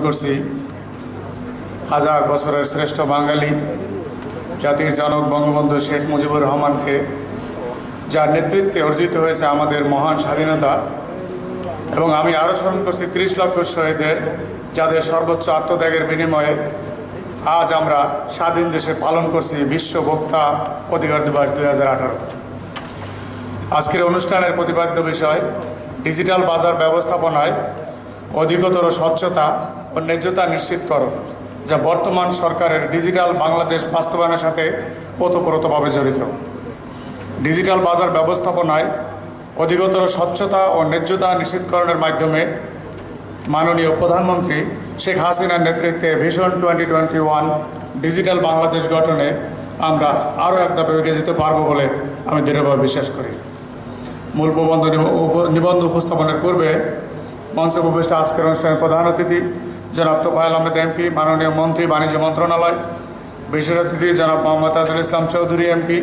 করছি হাজার বছরের শ্রেষ্ঠ বাঙালি জাতির জনক বঙ্গবন্ধু শেখ মুজিবুর রহমানকে, যার নেতৃত্বে অর্জিত হয়েছে আমাদের মহান স্বাধীনতা। এবং আমি আরও স্মরণ করছি ৩০ লক্ষ শহীদের, যাদের সর্বোচ্চ আত্মত্যাগের বিনিময়ে আজ আমরা স্বাধীন দেশে পালন করছি বিশ্ব ভোক্তা অধিকার দিবস 2018। আজকের অনুষ্ঠানের প্রতিপাদ্য বিষয় ডিজিটাল বাজার ব্যবস্থাপনায় অধিকতর স্বচ্ছতা ও ন্যায্যতা নিশ্চিতকরণ, যা বর্তমান সরকারের ডিজিটাল বাংলাদেশ বাস্তবায়নের সাথে ওতপ্রোতভাবে জড়িত। ডিজিটাল বাজার ব্যবস্থাপনায় অধিকতর স্বচ্ছতা ও ন্যায্যতা নিশ্চিতকরণের মাধ্যমে মাননীয় প্রধানমন্ত্রী শেখ হাসিনার নেতৃত্বে ভিশন 2021 ডিজিটাল বাংলাদেশ গঠনে আমরা আরও এক ধাপে এগিয়ে যেতে পারব বলে আমি দৃঢ়ভাবে বিশ্বাস করি। মূল নিবন্ধ উপস্থাপনের পূর্বে মঞ্চে উপবিষ্ট আজকের অনুষ্ঠানের প্রধান অতিথি জনাব তোফায়েল আহমেদ এমপি, মাননীয় মন্ত্রী বাণিজ্য মন্ত্রণালয়, বিশেষ অতিথি জনাব মোহাম্মদ তাজুল ইসলাম চৌধুরী এমপি,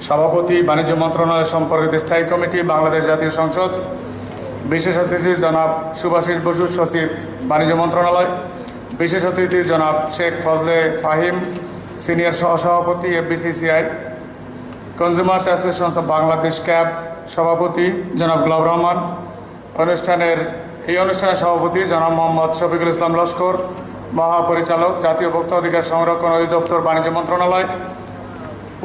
সভাপতি বাণিজ্য মন্ত্রণালয় সম্পর্কিত স্থায়ী কমিটি বাংলাদেশ জাতীয় সংসদ, বিশেষ অতিথি জনাব সুভাষিস বসু সচিব বাণিজ্য মন্ত্রণালয়, বিশেষ অতিথি জনাব শেখ ফজলে ফাহিম সিনিয়র সহসভাপতি FBCCI, consumers association of Bangladesh cab সভাপতি জনাব গুলাব রহমান, এই অনুষ্ঠানের সভাপতি জনাব মোহাম্মদ শফিকুল ইসলাম লস্কর, মহাপরিচালক জাতীয় ভোক্তা অধিকার সংরক্ষণ অধিদপ্তর বাণিজ্য মন্ত্রণালয়,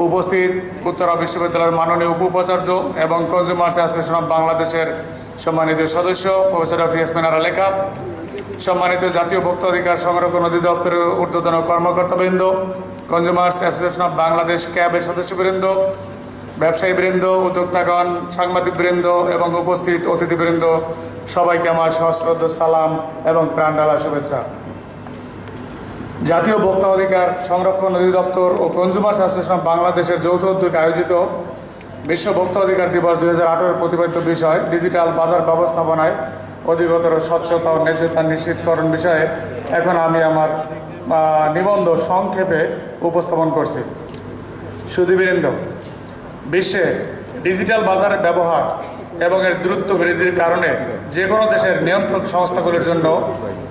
উপস্থিত উত্তরা বিশ্ববিদ্যালয়ের মাননীয় উপাচার্য এবং কনজিউমার্স অ্যাসোসিয়েশন অফ বাংলাদেশের সম্মানিত সদস্য প্রফেসর ডক্টর ইয়াসমিন আরা লেখা, সম্মানিত জাতীয় ভোক্তা অধিকার সংরক্ষণ অধিদপ্তরের ঊর্ধ্বতন কর্মকর্তাবৃন্দ, কনজিউমার্স অ্যাসোসিয়েশন অফ বাংলাদেশ ক্যাবের সদস্যবৃন্দ, ব্যবসায়ীবৃন্দ, উদ্যোক্তাগণ, সাংবাদিকবৃন্দ এবং উপস্থিত অতিথিবৃন্দ, সবাইকে আমার সশ্রদ্ধ সালাম এবং প্রাণঢালা শুভেচ্ছা। জাতীয় ভোক্তা অধিকার সংরক্ষণ অধিদপ্তর ও কনজিউমার্স অ্যাসোসিয়েশন অফ বাংলাদেশের যৌথ উদ্যোগে আয়োজিত বিশ্ব ভোক্তা অধিকার দিবস 2018 প্রতিপাদ্য বিষয় ডিজিটাল বাজার ব্যবস্থাপনায় অধিকতর স্বচ্ছতা ও ন্যায্যতা নিশ্চিতকরণ বিষয়ে এখন আমি আমার নিবন্ধ সংক্ষেপে উপস্থাপন করছি। সুধীবৃন্দ, বিশ্বে ডিজিটাল বাজারের ব্যবহার এবং এর দ্রুত বৃদ্ধির কারণে যে কোনো দেশের নিয়ন্ত্রক সংস্থাগুলির জন্য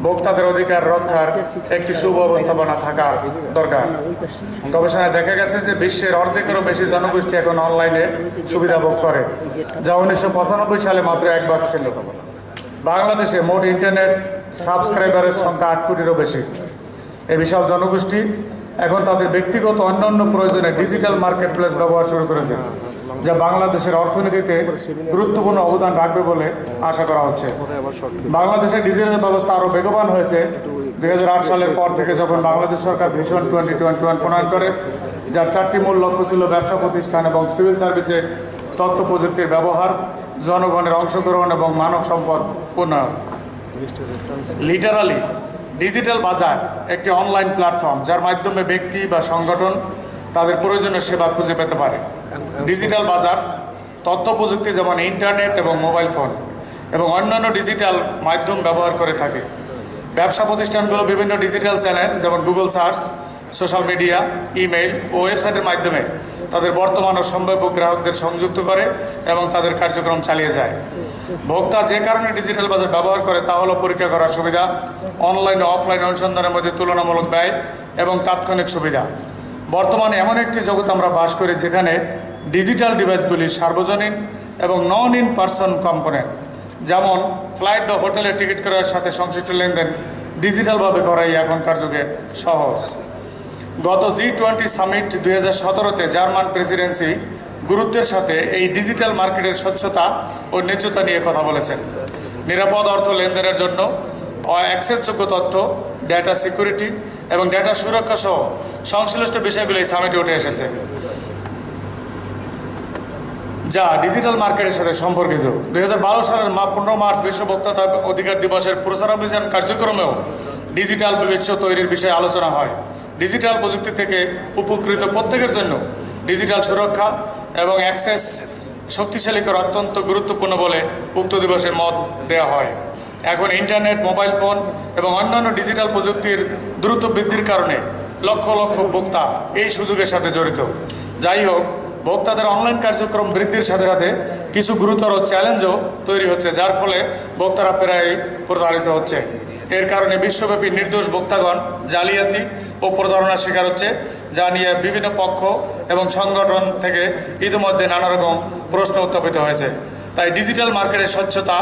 ভোক্তাদের অধিকার রক্ষার একটি সুব্যবস্থাপনা থাকা দরকার। গবেষণায় দেখা গেছে যে বিশ্বের অর্ধেকেরও বেশি জনগোষ্ঠী এখন অনলাইনে সুবিধা ভোগ করে, যা 1995 সালে মাত্র 1 ভাগ ছিল। বাংলাদেশে মোট ইন্টারনেট সাবস্ক্রাইবারের সংখ্যা 8 কোটিরও বেশি। এই বিশাল জনগোষ্ঠী এখন তাদের ব্যক্তিগত অন্যান্য প্রয়োজনে ডিজিটাল মার্কেট প্লেস ব্যবহার শুরু করেছে, যা বাংলাদেশের অর্থনীতিতে গুরুত্বপূর্ণ অবদান রাখবে বলে আশা করা হচ্ছে। বাংলাদেশের ডিজিটাল ব্যবস্থা আরও বেগবান হয়েছে 2008 সালের পর থেকে, যখন বাংলাদেশ সরকার ভিশন 2021 প্রণয়ন করে, যার 4টি মূল লক্ষ্য ছিল ব্যবসা প্রতিষ্ঠান এবং সিভিল সার্ভিসে তথ্য প্রযুক্তির ব্যবহার, জনগণের অংশগ্রহণ এবং মানব সম্পদ উন্নয়ন। লিটারালি ডিজিটাল বাজার একটি অনলাইন প্ল্যাটফর্ম, যার মাধ্যমে ব্যক্তি বা সংগঠন তাদের প্রয়োজনীয় সেবা খুঁজে পেতে পারে। ডিজিটাল বাজার তথ্য প্রযুক্তি যেমন ইন্টারনেট এবং মোবাইল ফোন এবং অন্যান্য ডিজিটাল মাধ্যম ব্যবহার করে থাকে। ব্যবসা প্রতিষ্ঠানগুলো বিভিন্ন ডিজিটাল চ্যানেল যেমন Google search, social media, email ও ওয়েবসাইটের মাধ্যমে তাদের বর্তমান ও সম্ভাব্য গ্রাহকদের সংযুক্ত করে এবং তাদের কার্যক্রম চালিয়ে যায়। ভোক্তা যে কারণে ডিজিটাল বাজার ব্যবহার করে তা হলো পরীক্ষা করার সুবিধা, অনলাইন ও অফলাইন অনুসন্ধানের মধ্যে তুলনামূলক ব্যয় এবং তাৎক্ষণিক সুবিধা। বর্তমানে এমন একটি জগৎ আমরা বাস করি যেখানে ডিজিটাল ডিভাইসগুলি সার্বজনীন এবং নন ইন পার্সন কম্পোনেন্ট, যেমন ফ্লাইট বা হোটেলের টিকিট করার সাথে সংশ্লিষ্ট লেনদেন ডিজিটালভাবে করাই এখনকার যুগে সহজ। গত G20 সামিট 2017-তে জার্মান প্রেসিডেন্সি গুরুত্বের সাথে এই ডিজিটাল মার্কেটের স্বচ্ছতা ও ন্যায্যতা নিয়ে কথা বলেছেন। নিরাপদ অর্থ লেনদেনের জন্য অ্যাক্সেসযোগ্য তথ্য, ডেটা সিকিউরিটি এবং ডেটা সুরক্ষা সহ সংশ্লিষ্ট বিষয়গুলো এই সামিটে উঠে এসেছে, যা ডিজিটাল মার্কেটের সাথে সম্পর্কিত। 2012 সালের 15 মার্চ বিশ্ব ভোক্তা অধিকার দিবসের প্রচারাভিযান কার্যক্রমেও ডিজিটাল বিশ্ব তৈরির বিষয়ে আলোচনা হয়। ডিজিটাল প্রযুক্তি থেকে উপকৃত প্রত্যেকের জন্য ডিজিটাল সুরক্ষা এবং অ্যাক্সেস শক্তিশালী করা অত্যন্ত গুরুত্বপূর্ণ বলে উক্ত দিবসে মত দেওয়া হয়। এখন ইন্টারনেট, মোবাইল ফোন এবং অন্যান্য ডিজিটাল প্রযুক্তির দ্রুত বৃদ্ধির কারণে লক্ষ লক্ষ ভোক্তা এই সুযোগের সাথে জড়িত। যাই হোক, ভোক্তাদের অনলাইন কার্যক্রম বৃদ্ধির সাথে সাথে কিছু গুরুতর চ্যালেঞ্জও তৈরি হচ্ছে, যার ফলে ভোক্তারা প্রায় প্রতারিত হচ্ছে। এর কারণে বিশ্বব্যাপী নির্দোষ ভোক্তাগণ জালিয়াতি ও প্রতারণার শিকার হচ্ছে, যা নিয়ে বিভিন্ন পক্ষ এবং সংগঠন থেকে ইতিমধ্যে নানা রকম প্রশ্ন উত্থাপিত হয়েছে। তাই ডিজিটাল মার্কেটের স্বচ্ছতা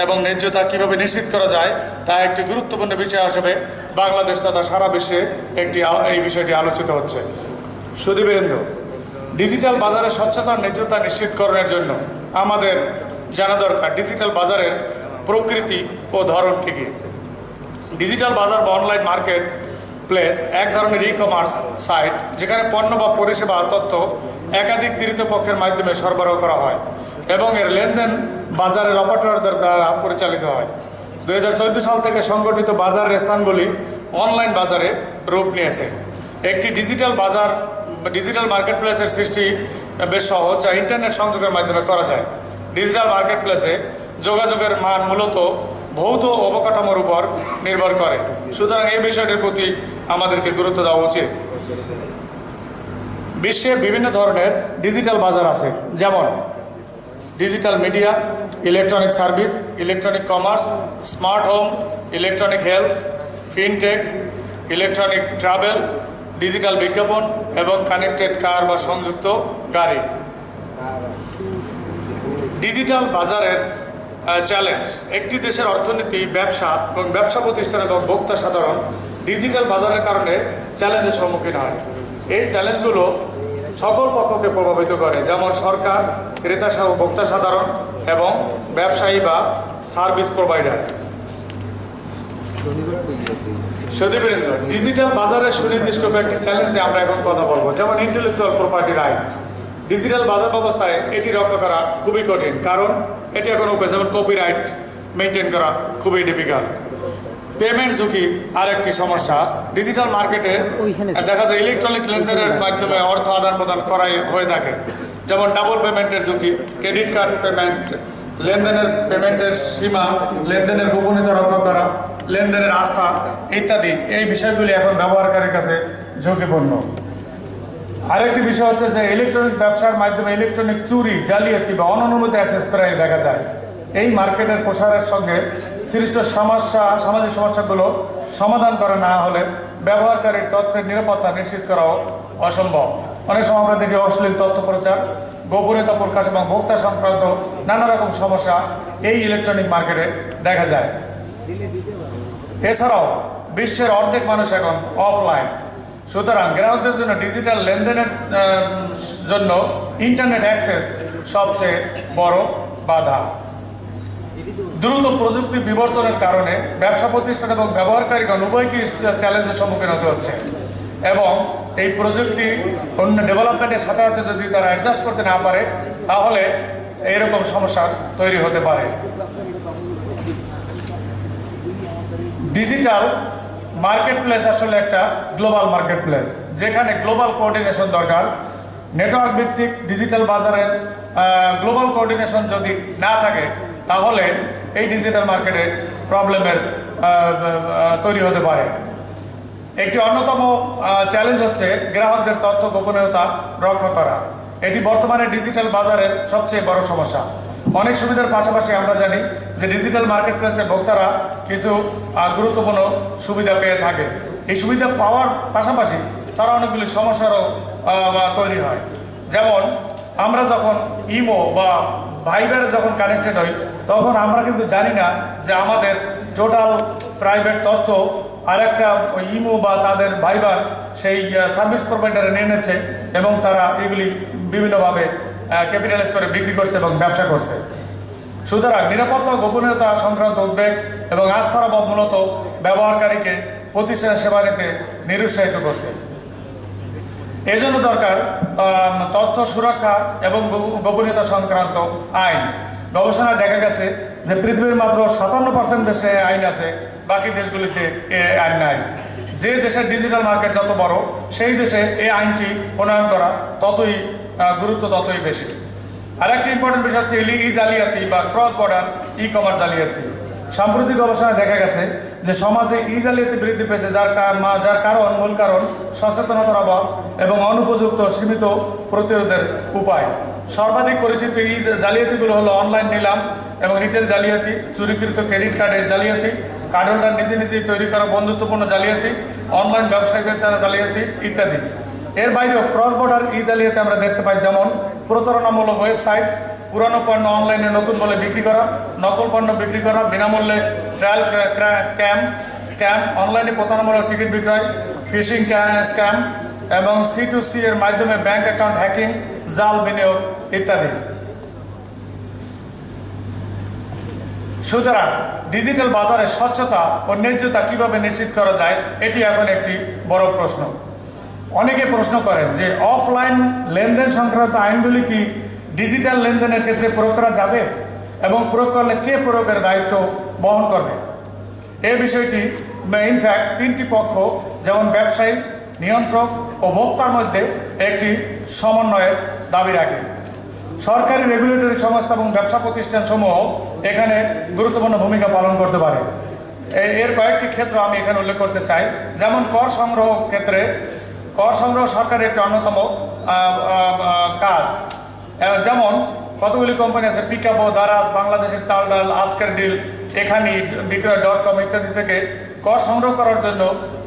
এবং ন্যায্যতা কীভাবে নিশ্চিত করা যায় তা একটি গুরুত্বপূর্ণ বিষয় হিসেবে বাংলাদেশ তথা সারা বিশ্বে এই বিষয়টি আলোচিত হচ্ছে। সুধীবৃন্দ, ডিজিটাল বাজারের স্বচ্ছতা ন্যায্যতা নিশ্চিতকরণের জন্য আমাদের জানা দরকার ডিজিটাল বাজারের প্রকৃতি ও ধরন কী কী। ডিজিটাল বাজার বা অনলাইন মার্কেট প্লেস এক ধরনের ই-কমার্স সাইট যেখানে পণ্য বা পরিষেবা তথ্য একাধিক তৃতীয় পক্ষের মাধ্যমে সরবরাহ করা হয় এবং এর লেনদেন বাজারের অপারেটরদের দ্বারা পরিচালিত হয়। 2014 সাল থেকে সংগঠিত বাজারের স্থানগুলি অনলাইন বাজারে রূপ নিয়েছে। একটি ডিজিটাল মার্কেট প্লেসের সৃষ্টি বেশ সহজ, যা ইন্টারনেট সংযোগের মাধ্যমে করা যায়। ডিজিটাল মার্কেট প্লেসে যোগাযোগের মান মূলত ভৌত অবকাঠামোর উপর নির্ভর করে, সুতরাং এই বিষয়টির প্রতি আমাদেরকে গুরুত্ব দেওয়া উচিত। বিশ্বে বিভিন্ন ধরনের ডিজিটাল বাজার আছে, যেমন digital media, electronic service, electronic commerce, smart home, electronic health, fintech, electronic travel, digital বিজ্ঞাপন এবং কানেক্টেড কার বা সংযুক্ত গাড়ি। ডিজিটাল বাজারের চ্যালেঞ্জ। একটি দেশের অর্থনীতি, ব্যবসা এবং ব্যবসা প্রতিষ্ঠান এবং ভোক্তা সাধারণ ডিজিটাল বাজারের কারণে চ্যালেঞ্জের সম্মুখীন হয়। এই চ্যালেঞ্জগুলো সকল পক্ষকে প্রভাবিত করে, যেমন সরকার, ক্রেতা সহ ভোক্তা সাধারণ এবং ব্যবসায়ী বা সার্ভিস প্রোভাইডার। সুধীবৃন্দ, ডিজিটাল বাজারের সুনির্দিষ্ট কয়েকটি চ্যালেঞ্জ নিয়ে আমরা এখন কথা বলবো, যেমন ইন্টেলেকচুয়াল প্রপার্টি রাইট। ডিজিটাল বাজার ব্যবস্থায় এটি রক্ষা করা খুবই কঠিন, কারণ এটি এখন ওপেন, যেমন কপিরাইট মেনটেন করা খুবই ডিফিকাল্ট। পেমেন্ট ঝুঁকি আরেকটি সমস্যা। ডিজিটাল মার্কেটে দেখা যায় ইলেকট্রনিক লেনদেনের মাধ্যমে অর্থ আদান প্রদান করাই হয়ে থাকে, যেমন ডাবল পেমেন্টের ঝুঁকি, ক্রেডিট কার্ড পেমেন্ট, পেমেন্টের সীমা, লেনদেনের গোপনীয়তা রক্ষা করা, লেনদেনের আস্থা ইত্যাদি। এই বিষয়গুলি এখন ব্যবহারকারীর কাছে ঝুঁকিপূর্ণ। আরেকটি বিষয় হচ্ছে যে ইলেকট্রনিক্স ব্যবসার মাধ্যমে ইলেকট্রনিক চুরি, জালিয়াতি বা অননুমোদিত অ্যাক্সেস প্রায় দেখা যায়। এই মার্কেটের প্রসারের সঙ্গে সৃষ্ট সামাজিক সমস্যাগুলো সমাধান করা না হলে ব্যবহারকারীর তথ্যের নিরাপত্তা নিশ্চিত করাও অসম্ভব। অনেক সময় আমরা দেখি অশ্লীল তথ্য প্রচার, গোপনীয়তা প্রকাশ এবং ভোক্তা সংক্রান্ত নানা রকম সমস্যা এই ইলেকট্রনিক মার্কেটে দেখা যায়। এছাড়াও বিশ্বের অর্ধেক মানুষ এখন অফলাইন, সুতরাং গ্রাহকদের জন্য ডিজিটাল লেনদেনের জন্য ইন্টারনেট অ্যাক্সেস সবচেয়ে বড় বাধা। দ্রুত প্রযুক্তির বিবর্তনের কারণে ব্যবসা প্রতিষ্ঠান এবং ব্যবহারকারীগণ উভয়কেই চ্যালেঞ্জের সম্মুখীন হতে হচ্ছে, এবং এই প্রযুক্তি অন্য ডেভেলপমেন্টের সাথে সাথে যদি তারা অ্যাডজাস্ট করতে না পারে তাহলে এইরকম সমস্যা তৈরি হতে পারে। ডিজিটাল মার্কেট প্লেস আসলে একটা গ্লোবাল মার্কেট প্লেস, যেখানে গ্লোবাল কোঅর্ডিনেশন দরকার। নেটওয়ার্ক ভিত্তিক ডিজিটাল বাজারের গ্লোবাল কোঅর্ডিনেশন যদি না থাকে তাহলে এই ডিজিটাল মার্কেটে প্রবলেমের তৈরি হতে পারে। একটি অন্যতম চ্যালেঞ্জ হচ্ছে গ্রাহকদের তথ্য গোপনীয়তা রক্ষা করা। এটি বর্তমানে ডিজিটাল বাজারের সবচেয়ে বড় সমস্যা। অনেক সুবিধার পাশাপাশি আমরা জানি যে ডিজিটাল মার্কেট প্লেসে ভোক্তারা কিছু গুরুত্বপূর্ণ সুবিধা পেয়ে থাকে। এই সুবিধা পাওয়ার পাশাপাশি তারা অনেকগুলি সমস্যারও তৈরি হয়, যেমন আমরা যখন ইমো বা ভাইবারে যখন কানেক্টেড হই তখন আমরা কিন্তু জানি না যে আমাদের টোটাল প্রাইভেট তথ্য আরেকটা ইমো বা তাদের ভাইবার সেই সার্ভিস প্রোভাইডারে নিয়ে নিচ্ছে এবং তারা এগুলি বিভিন্নভাবে ক্যাপিটালাইজ করে বিক্রি করছে এবং ব্যবসা করছে। সুতরাং নিরাপত্তা গোপনীয়তা সংক্রান্ত উদ্বেগ এবং আস্থার অভাব মূলত ব্যবহারকারীকে প্রতিষ্ঠানের সেবা নিতে নিরুৎসাহিত করছে। এজন্য দরকার তথ্য সুরক্ষা এবং গোপনীয়তা সংক্রান্ত আইন। গবেষণায় দেখা গেছে যে পৃথিবীর মাত্র 57% দেশে আইন আছে, বাকি দেশগুলিতে এ আইন নাই। যে দেশের ডিজিটাল মার্কেট যত বড় সেই দেশে এই আইনটি প্রণয়ন করা ততই গুরুত্ব ততই বেশি। আরেকটি ইম্পর্টেন্ট বিষয় হচ্ছে ই জালিয়াতি বা ক্রস বর্ডার ই-কমার্স জালিয়াতি। সাম্প্রতিক গবেষণায় দেখা গেছে যে সমাজে ই জালিয়াতি বৃদ্ধি পেয়েছে, যার মূল কারণ সচেতনতার অভাব এবং অনুপযুক্ত সীমিত প্রতিরোধের উপায়। সর্বাধিক পরিচিত ই জালিয়াতিগুলো হলো অনলাইন নিলাম এবং রিটেল জালিয়াতি, চুরিকৃত ক্রেডিট কার্ডের জালিয়াতি, কার্ড হোল্ডার নিজেই তৈরি করা বন্ধুত্বপূর্ণ জালিয়াতি, অনলাইন ব্যবসায়ীদের দ্বারা জালিয়াতি ইত্যাদি। এর বাইরেও ক্রস বর্ডার ই জালিয়াতি আমরা দেখতে পাই, যেমন প্রতারণামূলক ওয়েবসাইট, পুরানো পণ্য অনলাইনে নতুন বলে বিক্রি করা, নকল পণ্য বিক্রি করা, বিনামূল্যে ট্রায়াল স্ক্যাম, অনলাইনে প্রতারণামূলক টিকিট বিক্রয়, ফিশিং স্ক্যাম এবং C2C এর মাধ্যমে ব্যাংক অ্যাকাউন্ট হ্যাকিং, জাল বিনিয়োগ ইত্যাদি। সুতরাং ডিজিটাল বাজারে স্বচ্ছতা ও ন্যায্যতা কিভাবে নিশ্চিত করা যায়, এটি এখন একটি বড় প্রশ্ন। অনেকে প্রশ্ন করেন যে অফলাইন লেনদেন সংক্রান্ত আইনগুলি কি ডিজিটাল লেনদেনের ক্ষেত্রে প্রয়োগ করা যাবে এবং প্রয়োগ করলে কে প্রয়োগের দায়িত্ব বহন করবে। এই বিষয়টি ইনফ্যাক্ট তিনটি পক্ষ, যেমন ব্যবসায়ী, নিয়ন্ত্রক ও ভোক্তার মধ্যে একটি সমন্বয়ের দাবি রাখে। সরকারি রেগুলেটরি সংস্থা এবং ব্যবসা প্রতিষ্ঠানসমূহ এখানে গুরুত্বপূর্ণ ভূমিকা পালন করতে পারে। এর কয়েকটি ক্ষেত্র আমি এখানে উল্লেখ করতে চাই। যেমন কর সংগ্রহ ক্ষেত্রে, কর সংগ্রহ সরকারের একটি অন্যতম কাজ। যেমন কতগুলি কোম্পানি আছে, পিকাবো, দারাজ, বাংলাদেশের চাল ডাল, আজকের ডিল, এখানি, বিক্রয়.com ইত্যাদি থেকে কর সংগ্রহ করার জন্য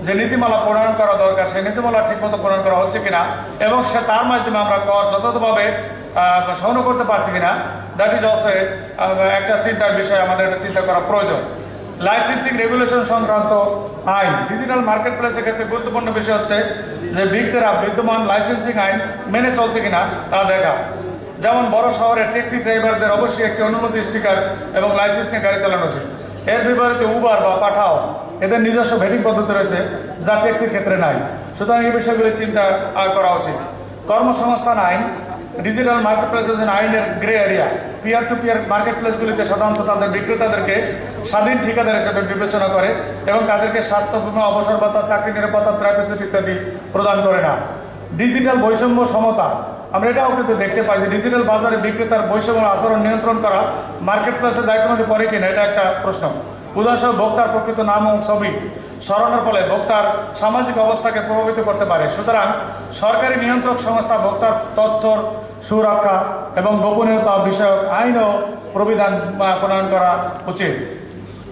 যে নীতিমালা প্রণয়ন করা দরকার, সেই নীতিমালা ঠিকমতো প্রণয়ন করা হচ্ছে কিনা এবং তার মাধ্যমে আমরা কর যথাযথভাবে সংগ্রহ করতে পারছি কিনা, দ্যাট ইজ অলসো একটা চিন্তার বিষয়, আমাদের একটা চিন্তা করা প্রয়োজন। লাইসেন্সিং রেগুলেশন সংক্রান্ত আইন, ডিজিটাল মার্কেট প্লেসের ক্ষেত্রে গুরুত্বপূর্ণ বিষয় হচ্ছে যে বিক্রেতারা বিদ্যমান লাইসেন্সিং আইন মেনে চলছে কিনা তা দেখা। যেমন বড় শহরে ট্যাক্সি ড্রাইভারদের অবশ্যই একটি অনুমতি স্টিকার এবং লাইসেন্স নিয়ে গাড়ি চালানো উচিত। এর বিপরীতে উবার বা পাঠাও, এদের নিজস্ব ভেটিং পদ্ধতি রয়েছে যা ট্যাক্সির ক্ষেত্রে নাই। সুতরাং এই বিষয়গুলি চিন্তা করা উচিত। কর্মসংস্থান আইন, ডিজিটাল মার্কেট প্লেস আইনের grey area. Peer to peer market প্লেসগুলিতে সাধারণত তাদের বিক্রেতাদেরকে স্বাধীন ঠিকাদার হিসেবে বিবেচনা করে এবং তাদেরকে স্বাস্থ্য বীমা, অবসর ভাতা, চাকরি নিরাপত্তা, প্রাইভেসি ইত্যাদি প্রদান করে না। ডিজিটাল বৈষম্য সমতা, আমরা এটাও কিন্তু দেখতে পাই যে ডিজিটাল বাজারে বিক্রেতার বৈষম্য আচরণ নিয়ন্ত্রণ করা মার্কেট প্লেসের দায়িত্বের মধ্যে পড়ে কিনা, এটা একটা প্রশ্ন। উদাহরণস্বরূপ ভোক্তার প্রকৃত নাম এবং ছবি সরানোর ফলে ভোক্তার সামাজিক অবস্থাকে প্রভাবিত করতে পারে। সুতরাং সরকারি নিয়ন্ত্রক সংস্থা ভোক্তার তথ্যর সুরক্ষা এবং গোপনীয়তা বিষয়ক আইন ও প্রবিধান প্রণয়ন করা উচিত।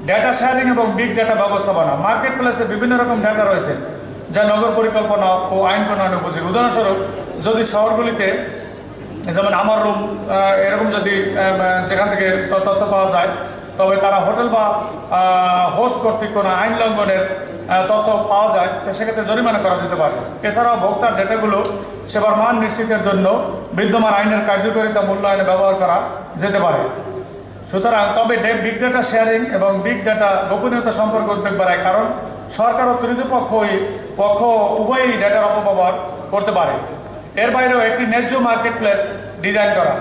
ডেটা শেয়ারিং এবং বিগ ডেটা ব্যবস্থাপনা, মার্কেট প্লেসে বিভিন্ন রকম ডেটা রয়েছে যা নগর পরিকল্পনা ও আইন প্রণয়ন উপযোগী। উদাহরণস্বরূপ যদি শহরগুলিতে, যেমন আমার রুম, এরকম যদি যেখান থেকে তথ্য পাওয়া যায়, তবে তারা হোটেল বা হোস্ট কর্তৃক কোনো আইন লঙ্ঘনের তথ্য পাওয়া যায়, তো সেক্ষেত্রে জরিমানা করা যেতে পারে। এছাড়াও ভোক্তার ডেটাগুলো সেবার মান নিশ্চিতের জন্য বিদ্যমান আইনের কার্যকারিতা মূল্যায়নে ব্যবহার করা যেতে পারে। সুতরাং তবে বিগ ডেটা শেয়ারিং এবং বিগ ডেটা গোপনীয়তা সম্পর্কে উদ্বেগ বাড়ায়, কারণ সরকার ও তৃতীয় পক্ষ উভয়ই ডেটার অপব্যবহার করতে পারে। এর বাইরেও একটি ন্যায্য মার্কেট প্লেস ডিজাইন করা।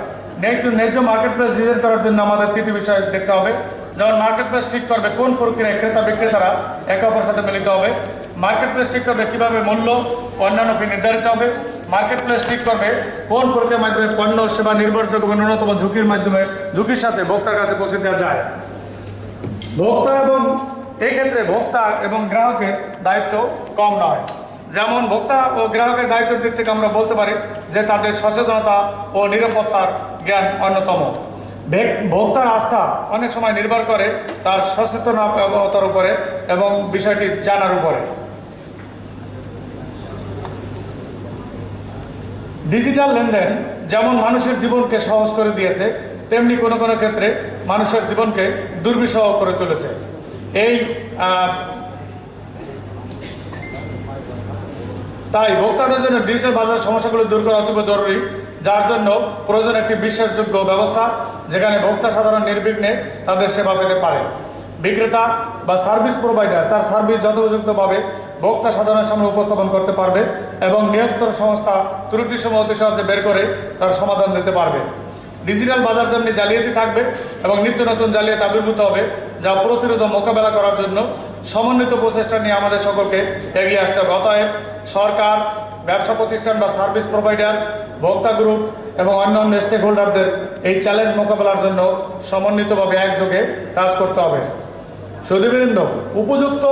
ন্যায্য মার্কেট প্লেস ডিজাইন করার জন্য আমাদের তিনটি বিষয় দেখতে হবে। যেমন মার্কেট প্লেস ঠিক করবে কোন প্রক্রিয়ায় ক্রেতা বিক্রেতারা একে অপরের সাথে মিলিত হবে। মার্কেট প্লেস ঠিক করবে কীভাবে মূল্য অন্যান্য ফি নির্ধারিত হবে। মার্কেট প্লেস ঠিক করবে কোন প্রক্রিয়ার মাধ্যমে পণ্য সেবা নির্ভরযোগ্য এবং ন্যূনতম ঝুঁকির সাথে ভোক্তার কাছে পৌঁছে দেওয়া যায়। ভোক্তা এবং এই ক্ষেত্রে ভোক্তা এবং গ্রাহকের দায়িত্ব কম নয়। যেমন ভোক্তা ও গ্রাহকের দায়িত্বের দিক থেকে আমরা বলতে পারি যে তাদের সচেতনতা ও নিরাপত্তার জ্ঞান অন্যতম। ভোক্তার আস্থা অনেক সময় নির্ভর করে তার সচেতনতার উপরে এবং বিষয়টি জানার উপরে। ডিজিটাল লেনদেন যেমন মানুষের জীবনকে সহজ করে দিয়েছে, তেমনি কোনো কোনো ক্ষেত্রে মানুষের জীবনকে দুর্বিষহ করে তুলেছে। তাই ভোক্তাদের জন্য ডিজিটাল বাজার সমস্যাগুলো দূর করা অত্যন্ত জরুরি, যার জন্য প্রয়োজন একটি বিশ্বাসযোগ্য ব্যবস্থা যেখানে ভোক্তা সাধারণ নির্বিঘ্নে তাদের সেবা পেতে পারে। বিক্রেতা বা সার্ভিস প্রোভাইডার তার সার্ভিস যথোপযুক্তভাবে ভোক্তা সাধারণের সামনে উপস্থাপন করতে পারবে এবং নিয়োক্ত সংস্থা ত্রুটিসমূহ অতি সহজে বের করে তার সমাধান দিতে পারবে। ডিজিটাল বাজার যেমনি জালিয়াতি থাকবে এবং নিত্য নতুন জালিয়াতি আবির্ভূত হবে, যা প্রতিরোধ মোকাবেলা করার জন্য সমন্বিত প্রচেষ্টা নিয়ে আমাদের সকলকে এগিয়ে আসতে হবে। অতএব সরকার, ব্যবসা প্রতিষ্ঠান বা সার্ভিস প্রোভাইডার, ভোক্তা গ্রুপ এবং অন্যান্য স্টেক হোল্ডারদের এই চ্যালেঞ্জ মোকাবেলার জন্য সমন্বিতভাবে একযোগে কাজ করতে হবে। সুধীবৃন্দ, উপযুক্ত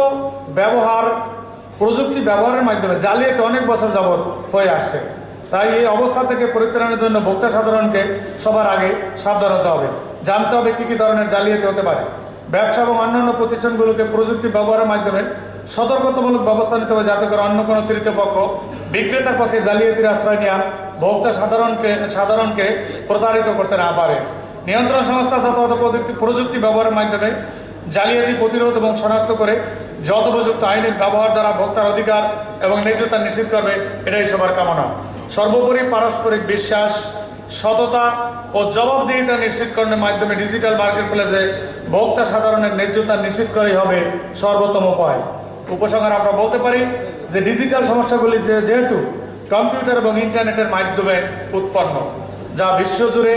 প্রযুক্তি ব্যবহারের মাধ্যমে জালিয়াতি অনেক বছর যাবৎ হয়ে আসছে। তাই এই অবস্থা থেকে পরিত্রাণের জন্য ভোক্তা সাধারণকে সবার আগে সাবধান হতে হবে, জানতে হবে কী কী ধরনের জালিয়াতি হতে পারে। ব্যবসা এবং অন্যান্য প্রতিষ্ঠানগুলোকে প্রযুক্তি ব্যবহারের মাধ্যমে সতর্কতামূলক ব্যবস্থা নিতে হবে, যাতে করে অন্য কোনো তৃতীয় পক্ষ বিক্রেতার পক্ষে জালিয়াতির আশ্রয় নেওয়া ভোক্তা সাধারণকে প্রতারিত করতে না পারে। নিয়ন্ত্রণ সংস্থা যথাযথ প্রযুক্তি ব্যবহারের মাধ্যমে জালিয়াতি প্রতিরোধ এবং শনাক্ত করে যথোপযুক্ত আইনের ব্যবহার দ্বারা ভোক্তার অধিকার এবং ন্যায্যতা নিশ্চিত করবে, এটাই সবার কামনা। সর্বোপরি পারস্পরিক বিশ্বাস, সততা ও জবাবদিহিতা নিশ্চিতকরণের মাধ্যমে ডিজিটাল মার্কেট প্লেসে ভোক্তা সাধারণের ন্যায্যতা নিশ্চিত করাই হবে সর্বোত্তম উপায়। উপসংহারে আমরা বলতে পারি যে ডিজিটাল সমস্যাগুলি যেহেতু কম্পিউটার এবং ইন্টারনেটের মাধ্যমে উৎপন্ন, যা বিশ্বজুড়ে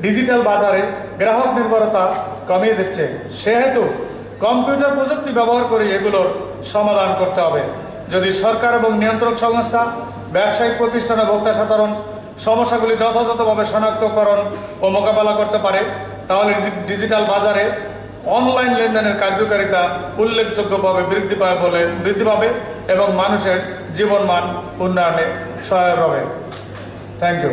ডিজিটাল বাজারে গ্রাহক নির্ভরতা কমিয়ে দিচ্ছে, সেহেতু কম্পিউটার প্রযুক্তি ব্যবহার করে এগুলোর সমাধান করতে হবে। যদি সরকার এবং নিয়ন্ত্রক সংস্থা, ব্যবসায়িক প্রতিষ্ঠান ও ভোক্তা সাধারণ সমস্যাগুলি যথাযথভাবে শনাক্তকরণ ও মোকাবেলা করতে পারে, তাহলে ডিজিটাল বাজারে অনলাইন লেনদেনের কার্যকারিতা উল্লেখযোগ্যভাবে বৃদ্ধি পাবে এবং মানুষের জীবনমান উন্নয়নে সহায়ক হবে। Thank you.